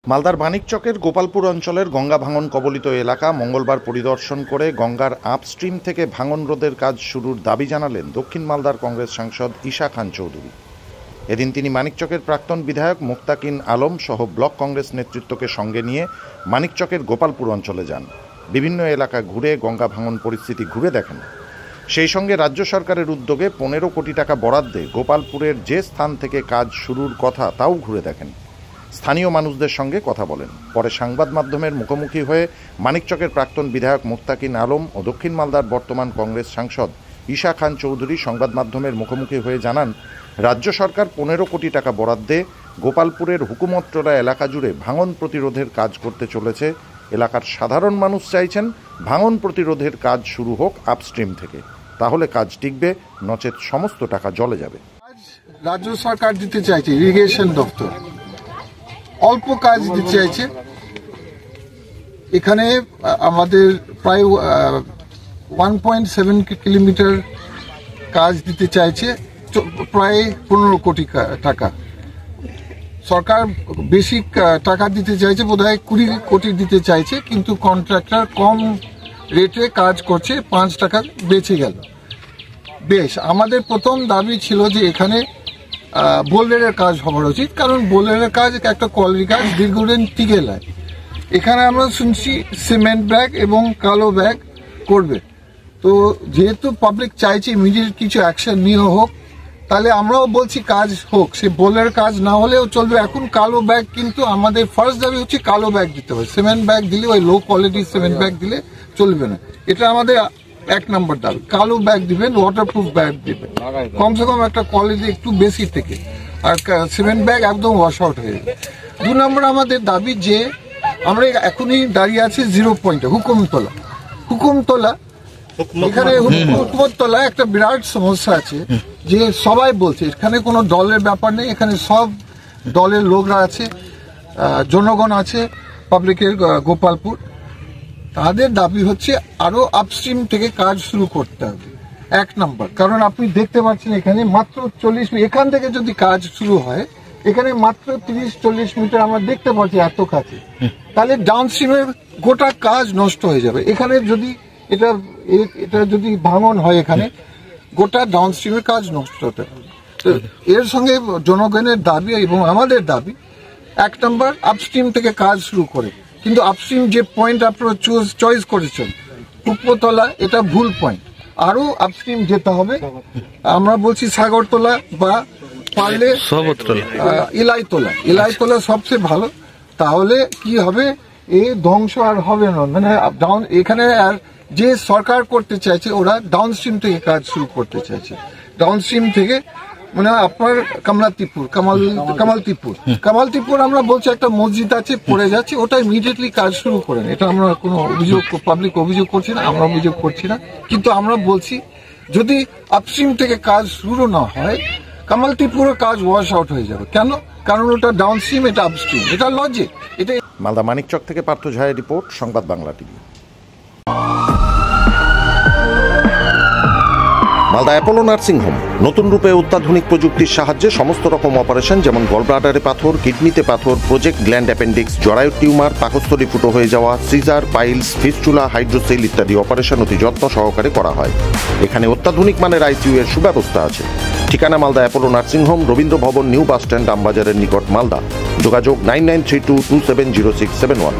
মালদার মানিকচকের গোপালপুর অঞ্চলের গঙ্গা ভাঙন কবলিত এলাকা মঙ্গলবার পরিদর্শন করে গঙ্গার আপস্ট্রিম থেকে ভাঙন রোধের কাজ শুরুর দাবি জানালেন দক্ষিণ মালদার কংগ্রেস সাংসদ ঈশা খান চৌধুরী। এদিন তিনি মানিকচকের প্রাক্তন বিধায়ক মুক্তাকিন আলম সহ ব্লক কংগ্রেস নেতৃত্বকে সঙ্গে নিয়ে মানিকচকের গোপালপুর অঞ্চলে যান। বিভিন্ন এলাকা ঘুরে গঙ্গা ভাঙন পরিস্থিতি ঘুরে দেখেন। সেই সঙ্গে রাজ্য সরকারের উদ্যোগে 15 কোটি টাকা বরাদ্দে গোপালপুরের যে স্থান থেকে কাজ শুরুর কথা তাও ঘুরে দেখেন। স্থানীয় মানুষদের সঙ্গে কথা বলেন। পরে সংবাদ মাধ্যমের মুখোমুখি হয়ে মানিকচকের প্রাক্তন বিধায়ক মুক্তাকিন আলম ও দক্ষিণ মালদার বর্তমান কংগ্রেস সাংসদ ঈশা খান চৌধুরী সংবাদ মাধ্যমের মুখোমুখি হয়ে জানান, রাজ্য সরকার 15 কোটি টাকা বরাদ্দে গোপালপুরের হুকুমতটোলা এলাকা জুড়ে ভাঙন প্রতিরোধের কাজ করতে চলেছে। এলাকার সাধারণ মানুষ চাইছেন ভাঙন প্রতিরোধের কাজ শুরু হোক আপস্ট্রিম থেকে, তাহলে কাজ টিকবে, নচেত সমস্ত টাকা জলে যাবে। রাজ্য সরকার দিতে চাইছে, ইরিগেশন দপ্তর অল্প কাজ দিতে চাইছে। এখানে আমাদের প্রায় 1.7 কিলোমিটার কাজ দিতে চাইছে, প্রায় 15 কোটি টাকা। সরকার বেশি টাকা দিতে চাইছে, বোধহয় 20 কোটি দিতে চাইছে, কিন্তু কন্ট্রাক্টর কম রেটে কাজ করছে, 5 টাকা বেঁচে গেল। বেশ, আমাদের প্রথম দাবি ছিল যে এখানে বোল্ডারের কাজ হওয়া উচিত, কারণ বোল্ডারের কাজ একটা কোয়ালিটি কাজ, দীর্ঘদিন টিকে যায়। এখানে আমরা শুনছি সিমেন্ট ব্যাগ এবং কালো ব্যাগ করবে। তো যেহেতু পাবলিক চাইছে ইমিডিয়েট কিছু অ্যাকশন নিয়ে হোক, তাহলে আমরাও বলছি কাজ হোক। সে বোল্ডারের কাজ না হলেও চলবে। এখন কালো ব্যাগ, কিন্তু আমাদের ফার্স্ট দাবি হচ্ছে কালো ব্যাগ দিতে হবে। সিমেন্ট ব্যাগ দিলে, ওই লো কোয়ালিটি সিমেন্ট ব্যাগ দিলে চলবে না। এটা আমাদের 1 নম্বর দাবি। কালো ব্যাগ দিবেন, ওয়াটারপ্রুফ ব্যাগ দিবেন, কমসে কম একটা কোয়ালিটি একটু বেশি থেকে। আর সিমেন্ট ব্যাগ একদম ওয়াশ আউট হয়ে যাবে। 2 নম্বর আমাদের দাবি যে আমরা এখনই দাঁড়িয়ে আছি 0 পয়েন্টে, হুকুমতলা। এখানে হুকুমতলা একটা বিরাট সমস্যা আছে, যে সবাই বলছে এখানে কোনো দলের ব্যাপার নেই, এখানে সব দলের লোকরা আছে, জনগণ আছে, পাবলিকের গোপালপুর। তাদের দাবি হচ্ছে আরো আপস্ট্রিম থেকে কাজ শুরু করতে হবে, 1 নম্বর। কারণ আপনি দেখতে পাচ্ছেন এখানে মাত্র 40, এখান থেকে যদি কাজ শুরু হয়, এখানে মাত্র 30-40 মিটার আমরা দেখতে পাচ্ছি এত কাছে, তাহলে ডাউনস্ট্রিমের গোটা কাজ নষ্ট হয়ে যাবে। এখানে যদি এটা যদি ভাঙন হয়, এখানে গোটা ডাউনস্ট্রিমের কাজ নষ্ট হতে হবে। তো এর সঙ্গে জনগণের দাবি এবং আমাদের দাবি, 1 নম্বর আপস্ট্রিম থেকে কাজ শুরু করে। কিন্তু আপস্ট্রিম যে পয়েন্ট আপনারা চয়েস করেছেন উপতলা, এটা ভুল পয়েন্ট। আরো আপস্ট্রিম যেতে হবে। আমরা বলছি সাগরতলা বা পারলে ইলাইতলা সবচেয়ে ভালো। তাহলে কি হবে, এই ধ্বংস আর হবে না। মানে এখানে আর যে সরকার করতে চাইছে, ওরা ডাউনস্ট্রিম থেকে কাজ শুরু করতে চাইছে। ডাউনস্ট্রিম থেকে মানে আপনার কামালতিপুর আমরা বলছি একটা মসজিদ আছে পড়ে যাচ্ছে, ওটা ইমিডিয়েটলি কাজ শুরু করেন। এটা আমরা কোনো অভিযোগ, পাবলিক অভিযোগ করছি না, আমরা অভিযোগ করছি না, কিন্তু আমরা বলছি যদি আপস্ট্রিম থেকে কাজ শুরু না হয়, কামালতিপুরের কাজ ওয়াশ আউট হয়ে যাবে। কেন? কারণ ওটা ডাউনস্ট্রিম, এটা আপস্ট্রিম, এটা লজিক। এটা মালদা মানিকচক থেকে পার্থ ঝায়ের রিপোর্ট, সংবাদ Bangla TV. Malda Apollo nursing home নতুন রূপে অত্যাধুনিক প্রযুক্তির সাহায্যে সমস্ত রকম অপারেশন, যেমন গলব্লাডারে পাথর, কিডনিতে পাথর, প্রজেক্ট গ্ল্যান্ড অ্যাপেন্ডিক্স, জরায়ুর টিউমার, পাকস্থলী ফুটো হয়ে যাওয়া, সিজার, পাইলস, ফিস্টুলা, হাইড্রোসেল ইত্যাদি অপারেশন অতি যত্ন সহকারে করা হয়। এখানে অত্যাধুনিক মানের ICU এর সুব্যবস্থা আছে। ঠিকানা Malda Apollo nursing home, Rabindra ভবন, নিউ বাস স্ট্যান্ড, আমবাজারের নিকট, মালদা। যোগাযোগ 9932270671।